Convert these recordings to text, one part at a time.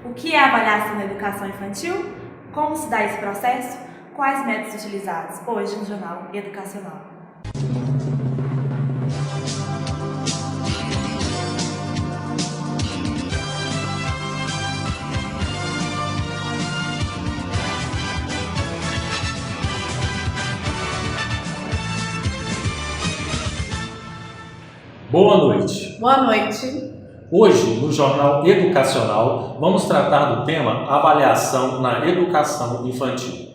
O que é avaliação na educação infantil? Como se dá esse processo? Quais métodos utilizados? Hoje no Jornal Educacional. Boa noite. Boa noite. Hoje, no Jornal Educacional, vamos tratar do tema avaliação na educação infantil.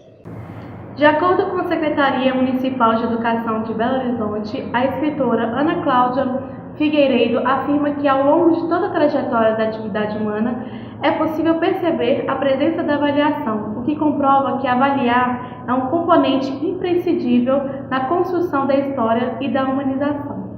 De acordo com a Secretaria Municipal de Educação de Belo Horizonte, a escritora Ana Cláudia Figueiredo afirma que ao longo de toda a trajetória da atividade humana é possível perceber a presença da avaliação, o que comprova que avaliar é um componente imprescindível na construção da história e da humanização.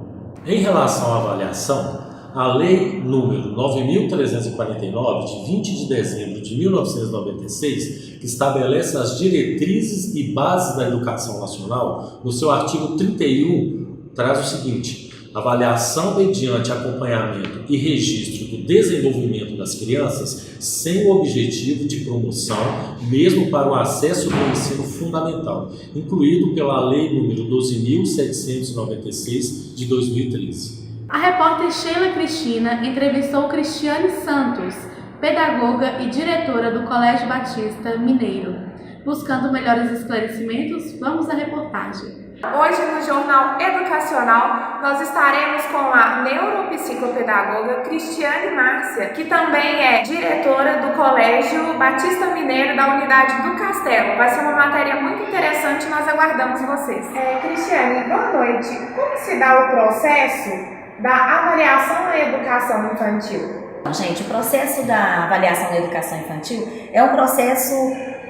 Em relação à avaliação, a Lei nº 9.349, de 20 de dezembro de 1996, que estabelece as diretrizes e bases da educação nacional, no seu artigo 31, traz o seguinte: avaliação mediante acompanhamento e registro do desenvolvimento das crianças sem o objetivo de promoção, mesmo para o acesso do ensino fundamental, incluído pela Lei nº 12.796, de 2013. A repórter Sheila Cristina entrevistou Cristiane Santos, pedagoga e diretora do Colégio Batista Mineiro. Buscando melhores esclarecimentos, vamos à reportagem. Hoje no Jornal Educacional nós estaremos com a neuropsicopedagoga Cristiane Márcia, que também é diretora do Colégio Batista Mineiro da Unidade do Castelo. Vai ser uma matéria muito interessante e nós aguardamos vocês. Cristiane, boa noite. Como se dá o processo da avaliação na educação infantil? Gente, o processo da avaliação na educação infantil é um processo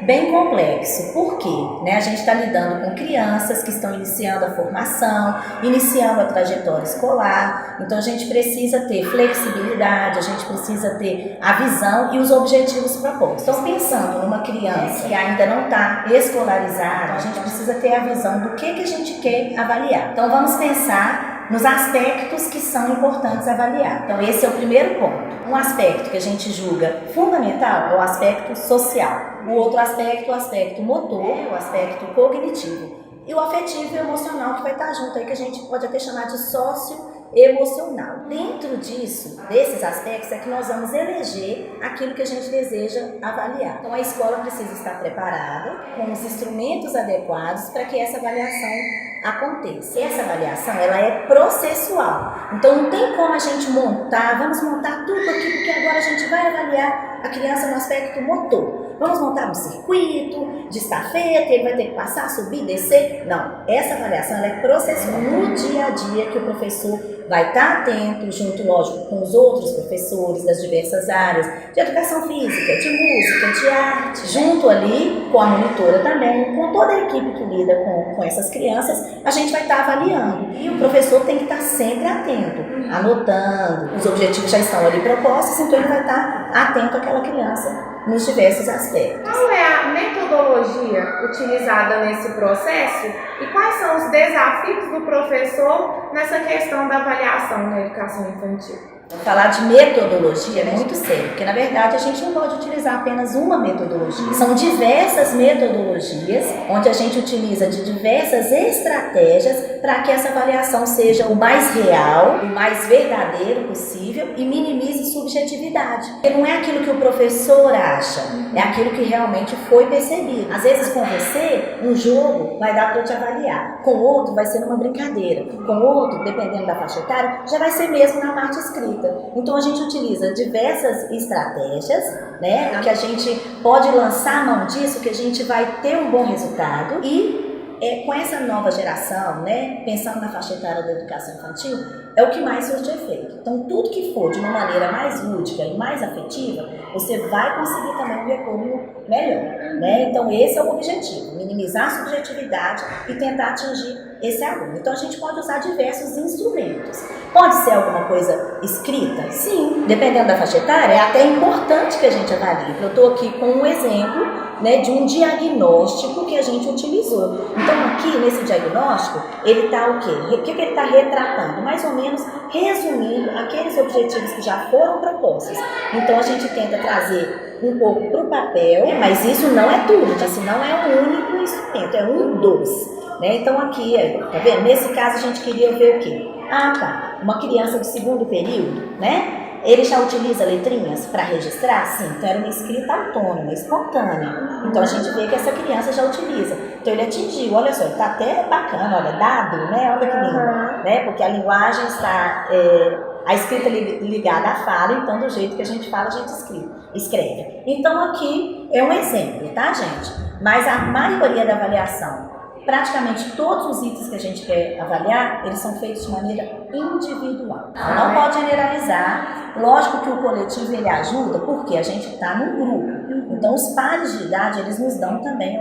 bem complexo. Por quê? A gente está lidando com crianças que estão iniciando a formação, iniciando a trajetória escolar, então a gente precisa ter flexibilidade, a gente precisa ter a visão e os objetivos propostos. Então, pensando numa criança que ainda não está escolarizada, a gente precisa ter a visão do que a gente quer avaliar. Então, vamos pensar nos aspectos que são importantes avaliar. Então, esse é o primeiro ponto. Um aspecto que a gente julga fundamental é o aspecto social. O outro aspecto é o aspecto motor, o aspecto cognitivo. E o afetivo e emocional, que vai estar junto aí, que a gente pode até chamar de socioemocional. Dentro disso, desses aspectos, é que nós vamos eleger aquilo que a gente deseja avaliar. Então, a escola precisa estar preparada, com os instrumentos adequados para que essa avaliação aconteça. Essa avaliação, ela é processual. Então, não tem como a gente vamos montar tudo aqui, porque agora a gente vai avaliar a criança no aspecto motor. Vamos montar um circuito de estafeta, ele vai ter que passar, subir, descer. Não, essa avaliação ela é processual. No dia a dia que o professor vai estar atento, junto, lógico, com os outros professores das diversas áreas, de educação física, de música, de arte, junto ali com a monitora também, com toda a equipe que lida com essas crianças, a gente vai estar avaliando. E o professor tem que estar sempre atento, anotando, os objetivos já estão ali propostos, então ele vai estar atento àquela criança nos diversos aspectos. Qual é a metodologia utilizada nesse processo e quais são os desafios do professor nessa questão da avaliação na educação infantil? Falar de metodologia é muito sério, porque na verdade a gente não pode utilizar apenas uma metodologia. São diversas metodologias, onde a gente utiliza de diversas estratégias para que essa avaliação seja o mais real, o mais verdadeiro possível e minimize subjetividade. Porque não é aquilo que o professor acha, é aquilo que realmente foi percebido. Às vezes com você, um jogo vai dar para te avaliar, com outro vai ser numa brincadeira, com outro, dependendo da faixa etária, já vai ser mesmo na parte escrita. Então a gente utiliza diversas estratégias, que a gente pode lançar a mão disso, que a gente vai ter um bom resultado e com essa nova geração, pensando na faixa etária da educação infantil, é o que mais surte efeito. Então tudo que for de uma maneira mais lúdica e mais afetiva, você vai conseguir também um retorno melhor. Então esse é o objetivo, minimizar a subjetividade e tentar atingir esse aluno. Então a gente pode usar diversos instrumentos. Pode ser alguma coisa escrita? Sim, dependendo da faixa etária, é até importante que a gente avalie. Eu estou aqui com um exemplo né, de um diagnóstico que a gente utilizou. Então aqui nesse diagnóstico, ele está o quê? O que ele está retratando? Mais ou menos resumindo aqueles objetivos que já foram propostos. Então a gente tenta trazer um pouco para o papel, mas isso não é tudo, isso não é o único instrumento, é um dos. Né? Então aqui, tá vendo? Nesse caso a gente queria ver o quê? Ah, tá, uma criança do segundo período, né? Ele já utiliza letrinhas para registrar? Sim, então era uma escrita autônoma, espontânea. Então a gente vê que essa criança já utiliza. Então ele atingiu, olha só, ele está até bacana, olha, dado, né? Olha que lindo, né? Porque a linguagem está, a escrita ligada à fala, então do jeito que a gente fala, a gente escreve. Então aqui é um exemplo, tá, gente? Mas a maioria da avaliação, praticamente todos os itens que a gente quer avaliar, eles são feitos de maneira individual. Não pode generalizar. Lógico que o coletivo ele ajuda, porque a gente está num grupo. Então os pares de idade, eles nos dão também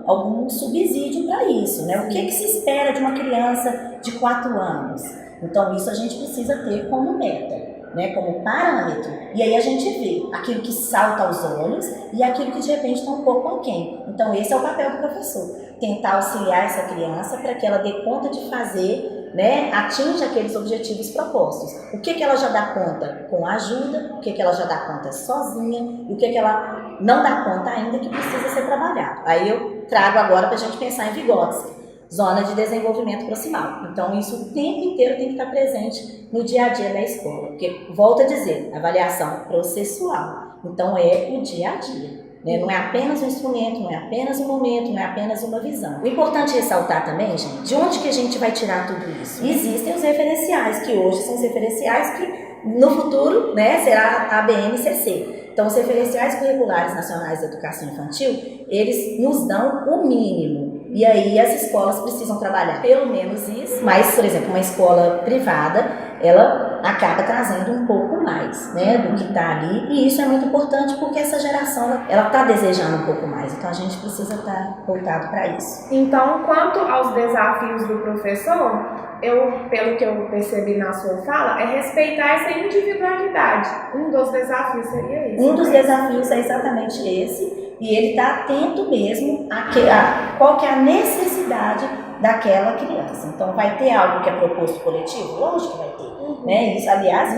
algum subsídio para isso, né? O que se espera de uma criança de 4 anos? Então isso a gente precisa ter como meta, né, como parâmetro, e aí a gente vê aquilo que salta aos olhos e aquilo que de repente está um pouco aquém. Então esse é o papel do professor, tentar auxiliar essa criança para que ela dê conta de fazer, né, atinja aqueles objetivos propostos. O que ela já dá conta com ajuda, o que ela já dá conta sozinha e o que ela não dá conta ainda que precisa ser trabalhado. Aí eu trago agora para a gente pensar em Vygotsky, zona de desenvolvimento proximal. Então isso o tempo inteiro tem que estar presente no dia a dia da escola, porque, volto a dizer, avaliação processual, então é o dia a dia, né? Não é apenas um instrumento, não é apenas um momento, não é apenas uma visão. O importante é ressaltar também, gente, de onde que a gente vai tirar tudo isso? Existem os referenciais, que hoje são os referenciais que no futuro, né, será a BNCC. Então os referenciais curriculares nacionais de educação infantil, eles nos dão o mínimo. E aí as escolas precisam trabalhar pelo menos isso, mas, por exemplo, uma escola privada, ela acaba trazendo um pouco mais, né, do que está ali, e isso é muito importante porque essa geração, ela está desejando um pouco mais, então a gente precisa estar voltado para isso. Então, quanto aos desafios do professor, pelo que eu percebi na sua fala, é respeitar essa individualidade. Um dos desafios seria esse. Um dos desafios é exatamente esse, e ele está atento mesmo a qual que é a necessidade daquela criança. Então, vai ter algo que é proposto coletivo? Lógico que vai ter. Né? Isso, aliás,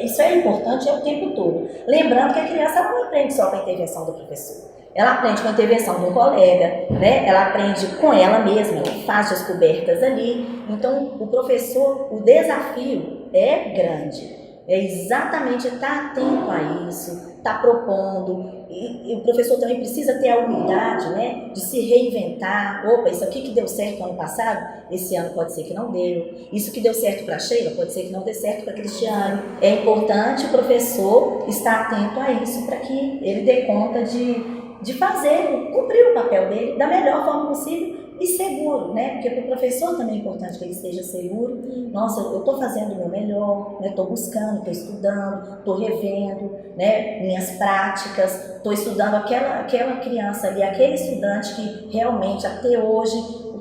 isso é importante o tempo todo. Lembrando que a criança não aprende só com a intervenção do professor. Ela aprende com a intervenção de um colega, né? Ela aprende com ela mesma, ela faz descobertas ali. Então, o professor, o desafio é grande. É exatamente estar atento a isso, estar propondo. E o professor também precisa ter a humildade, né, de se reinventar. Opa, isso aqui que deu certo ano passado, esse ano pode ser que não deu. Isso que deu certo para a Sheila, pode ser que não dê certo para a Cristiane. É importante o professor estar atento a isso para que ele dê conta de fazer, cumprir o papel dele da melhor forma possível e seguro, né? Porque para o professor também é importante que ele esteja seguro. Nossa, eu estou fazendo o meu melhor, estou buscando, estou estudando, estou revendo, né, minhas práticas, estou estudando aquela criança ali, aquele estudante que realmente até hoje,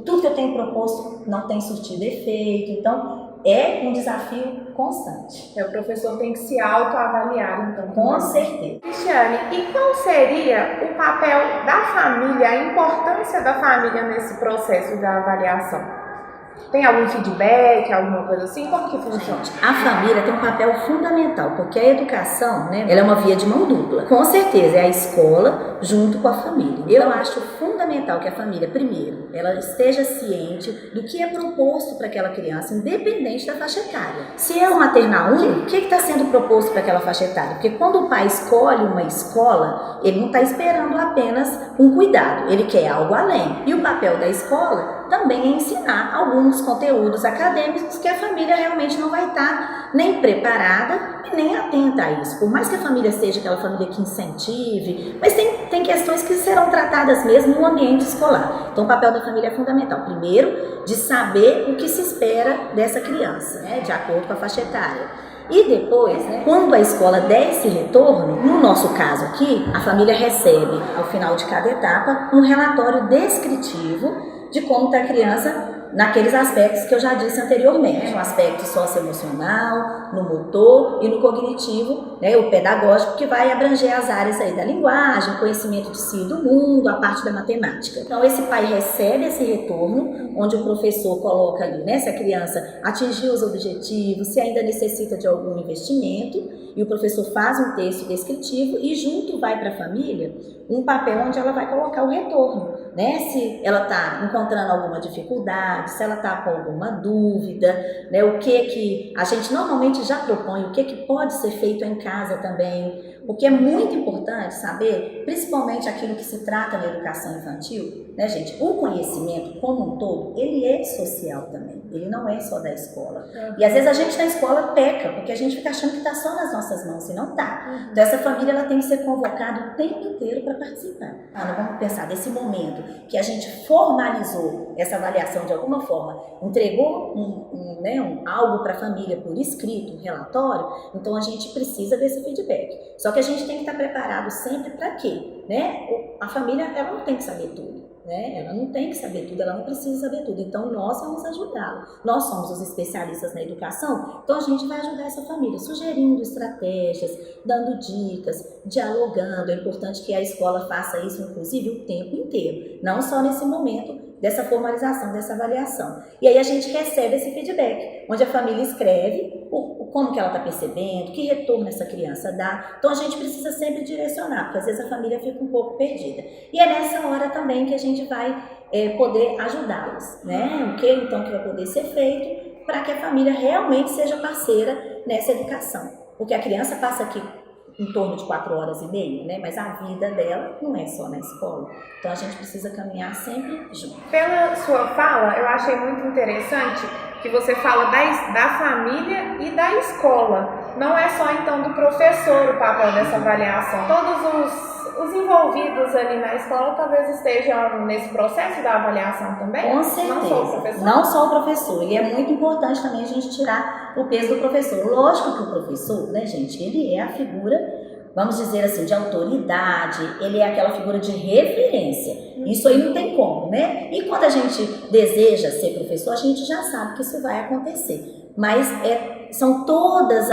tudo que eu tenho proposto não tem surtido efeito. Então, é um desafio constante. O professor tem que se autoavaliar, então. Com certeza. Cristiane, e qual seria o papel da família, a importância da família nesse processo da avaliação? Tem algum feedback, alguma coisa assim? Como que funciona? A família tem um papel fundamental, porque a educação, né, ela é uma via de mão dupla. Com certeza, é a escola junto com a família. Eu acho fundamental que a família, primeiro, ela esteja ciente do que é proposto para aquela criança, independente da faixa etária. Se é o maternal 1, o que está sendo proposto para aquela faixa etária? Porque quando o pai escolhe uma escola, ele não está esperando apenas um cuidado, ele quer algo além. E o papel da escola também é ensinar alguns conteúdos acadêmicos que a família realmente não vai estar nem preparada e nem atenta a isso. Por mais que a família seja aquela família que incentive, mas tem questões que serão tratadas mesmo no ambiente escolar. Então o papel da família é fundamental. Primeiro, de saber o que se espera dessa criança, né, de acordo com a faixa etária. E depois, né, quando a escola der esse retorno, no nosso caso aqui, a família recebe, ao final de cada etapa, um relatório descritivo de como está a criança naqueles aspectos que eu já disse anteriormente, no aspecto socioemocional, no motor e no cognitivo, né, o pedagógico, que vai abranger as áreas aí da linguagem, conhecimento de si e do mundo, a parte da matemática. Então esse pai recebe esse retorno, onde o professor coloca ali, né, se a criança atingiu os objetivos, se ainda necessita de algum investimento, e o professor faz um texto descritivo e junto vai para a família um papel onde ela vai colocar o retorno, né? Se ela está encontrando alguma dificuldade, se ela está com alguma dúvida, né? O que a gente normalmente já propõe, o que pode ser feito em casa também, o que é muito importante saber, principalmente aquilo que se trata na educação infantil, né, gente? O conhecimento como um todo, ele é social também, ele não é só da escola. E às vezes a gente na escola peca, porque a gente fica achando que está só nas nossas mãos, e não está. Então essa família ela tem que ser convocada o tempo inteiro para participar. Nós vamos pensar desse momento que a gente formalizou essa avaliação de alguma forma, entregou algo para a família por escrito, um relatório, então a gente precisa desse feedback. Só que a gente tem que estar preparado sempre para quê? Né? A família ela não tem que saber tudo. Né? Ela não tem que saber tudo, ela não precisa saber tudo. Então nós vamos ajudá-la. Nós somos os especialistas na educação, então a gente vai ajudar essa família, sugerindo estratégias, dando dicas, dialogando. É importante que a escola faça isso, inclusive, o tempo inteiro, não só nesse momento dessa formalização, dessa avaliação. E aí a gente recebe esse feedback, onde a família escreve como que ela está percebendo, que retorno essa criança dá. Então a gente precisa sempre direcionar, porque às vezes a família fica um pouco perdida. E é nessa hora também que a gente vai poder ajudá-los, né? O que então que vai poder ser feito para que a família realmente seja parceira nessa educação. Porque a criança passa aqui em torno de 4 horas e meia, né? Mas a vida dela não é só na escola. Então a gente precisa caminhar sempre junto. Pela sua fala, eu achei muito interessante que você fala da família e da escola. Não é só então do professor o papel dessa avaliação. Todos os envolvidos ali na escola talvez estejam nesse processo da avaliação também? Com certeza. Não só o professor? Não só o professor. E é muito importante também a gente tirar o peso do professor. Lógico que o professor, né, gente, ele é a figura, vamos dizer assim, de autoridade, ele é aquela figura de referência. Isso aí não tem como, né? E quando a gente deseja ser professor, a gente já sabe que isso vai acontecer. Mas são todos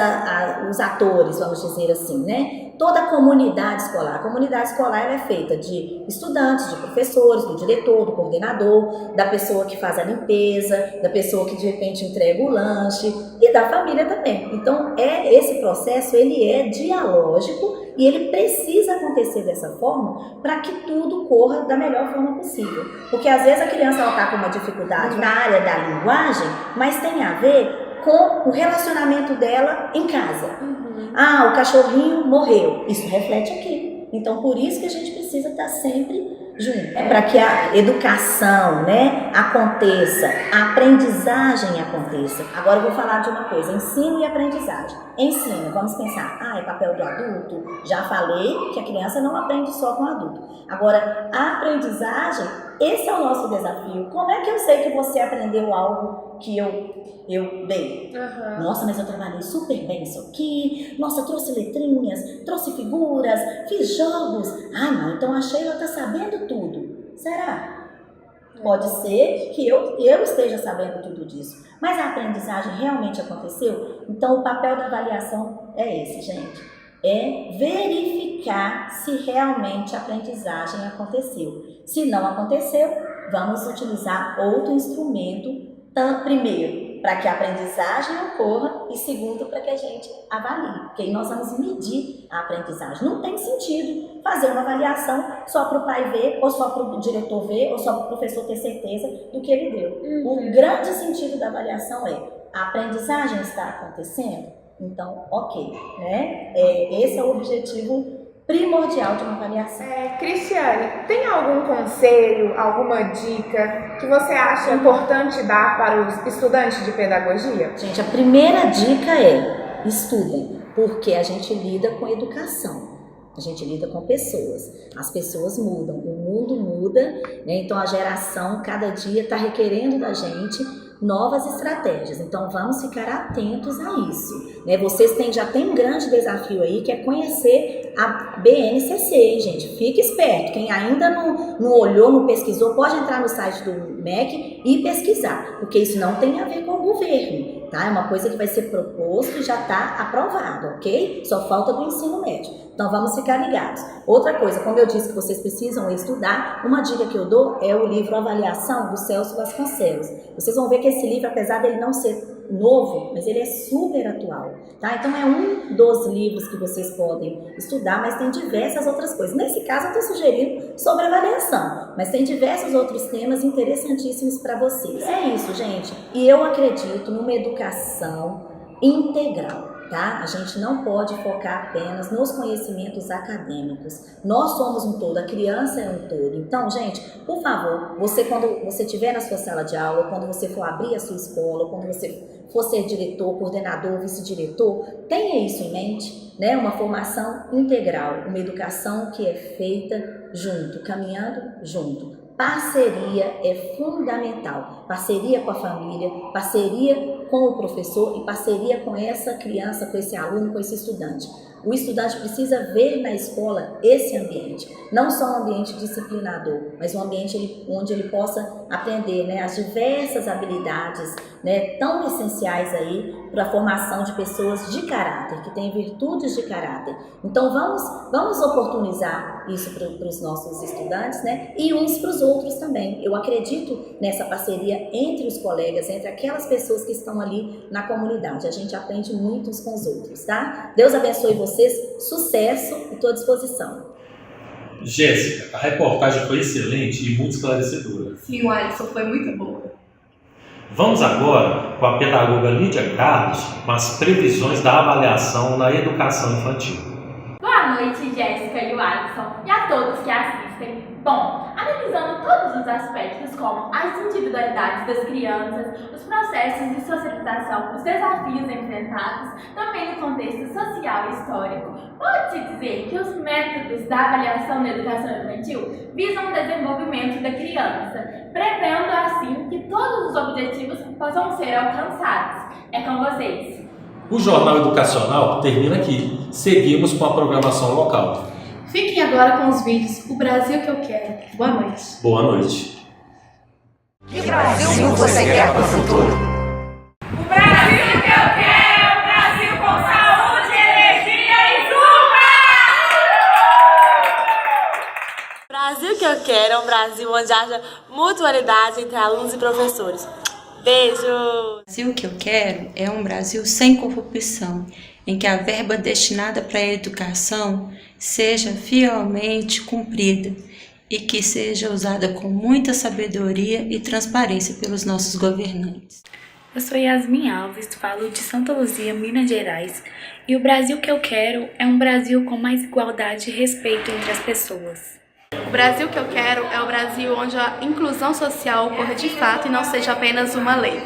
os atores, vamos dizer assim, né? Toda a comunidade escolar. A comunidade escolar ela é feita de estudantes, de professores, do diretor, do coordenador, da pessoa que faz a limpeza, da pessoa que de repente entrega o lanche e da família também. Então, esse processo ele é dialógico e ele precisa acontecer dessa forma para que tudo corra da melhor forma possível. Porque às vezes a criança está com uma dificuldade na área da linguagem, mas tem a ver com o relacionamento dela em casa. Ah, o cachorrinho morreu. Isso reflete aqui. Então, por isso que a gente precisa estar sempre junto. Para que a educação, né, aconteça, a aprendizagem aconteça. Agora eu vou falar de uma coisa, ensino e aprendizagem. Ensino, vamos pensar, é papel do adulto? Já falei que a criança não aprende só com o adulto. Agora, a aprendizagem, esse é o nosso desafio. Como é que eu sei que você aprendeu algo que eu dei? Nossa, mas eu trabalhei super bem isso aqui. Nossa, trouxe letrinhas, trouxe figuras, fiz jogos. Não, então achei que ela está sabendo tudo. Será? Pode ser que eu esteja sabendo tudo disso. Mas a aprendizagem realmente aconteceu? Então o papel da avaliação é esse, gente. É verificar se realmente a aprendizagem aconteceu. Se não aconteceu, vamos utilizar outro instrumento, primeiro, para que a aprendizagem ocorra e segundo, para que a gente avalie, porque aí nós vamos medir a aprendizagem. Não tem sentido fazer uma avaliação só para o pai ver, ou só para o diretor ver, ou só para o professor ter certeza do que ele deu. O grande sentido da avaliação é: a aprendizagem está acontecendo? Então, ok, né? Esse é o objetivo primordial de uma avaliação. Cristiane, tem algum conselho, alguma dica que você acha importante dar para os estudantes de pedagogia? Gente, a primeira dica é: estudem, porque a gente lida com educação. A gente lida com pessoas, as pessoas mudam, o mundo muda, né? Então a geração cada dia está requerendo da gente novas estratégias. Então vamos ficar atentos a isso, né? Vocês já tem um grande desafio aí, que é conhecer a BNCC, gente. Fique esperto. Quem ainda não olhou, não pesquisou, pode entrar no site do MEC e pesquisar, porque isso não tem a ver com o governo, tá? É uma coisa que vai ser proposto e já está aprovado, ok? Só falta do ensino médio. Então vamos ficar ligados. Outra coisa, como eu disse que vocês precisam estudar, uma dica que eu dou é o livro Avaliação, do Celso Vasconcelos. Vocês vão ver que esse livro, apesar dele não ser novo, mas ele é super atual, tá? Então é um dos livros que vocês podem estudar, mas tem diversas outras coisas. Nesse caso eu estou sugerindo sobre avaliação, mas tem diversos outros temas interessantíssimos para vocês. É isso, gente. E eu acredito numa educação integral. Tá? A gente não pode focar apenas nos conhecimentos acadêmicos. Nós somos um todo, a criança é um todo. Então, gente, por favor, quando você estiver na sua sala de aula, quando você for abrir a sua escola, quando você for ser diretor, coordenador, vice-diretor, tenha isso em mente, né? Uma formação integral, uma educação que é feita junto, caminhando junto. Parceria é fundamental. Parceria com a família, parceria com o professor e parceria com essa criança, com esse aluno, com esse estudante. O estudante precisa ver na escola esse ambiente, não só um ambiente disciplinador, mas um ambiente onde ele possa aprender, né, as diversas habilidades, né, tão essenciais aí para a formação de pessoas de caráter, que têm virtudes de caráter. Então vamos oportunizar isso para os nossos estudantes, né, e uns para os outros também. Eu acredito nessa parceria entre os colegas, entre aquelas pessoas que estão ali na comunidade. A gente aprende muito uns com os outros, tá? Deus abençoe vocês, sucesso e estou à disposição. Jéssica, a reportagem foi excelente e muito esclarecedora. Sim, o Alisson, foi muito boa. Vamos agora com a pedagoga Lídia Carlos com as previsões da avaliação na educação infantil. Boa noite, Jéssica e o Alisson, e a todos que assistem. Bom, analisando todos os aspectos como as individualidades das crianças, os processos de socialização, os desafios enfrentados, também no contexto social e histórico, pode-se dizer que os métodos da avaliação na educação infantil visam o desenvolvimento da criança, prevendo assim que todos os objetivos possam ser alcançados. É com vocês. O Jornal Educacional termina aqui. Seguimos com a programação local. Fiquem agora com os vídeos O Brasil que eu quero. Boa noite. Boa noite. Que Brasil você quer para o futuro? O Brasil que eu quero é um Brasil com saúde, energia e O Brasil que eu quero é um Brasil onde haja mutualidade entre alunos e professores. Beijo! O Brasil que eu quero é um Brasil sem corrupção, em que a verba destinada para a educação seja fielmente cumprida e que seja usada com muita sabedoria e transparência pelos nossos governantes. Eu sou Yasmin Alves, falo de Santa Luzia, Minas Gerais, e o Brasil que eu quero é um Brasil com mais igualdade e respeito entre as pessoas. O Brasil que eu quero é o Brasil onde a inclusão social ocorra de fato e não seja apenas uma lei.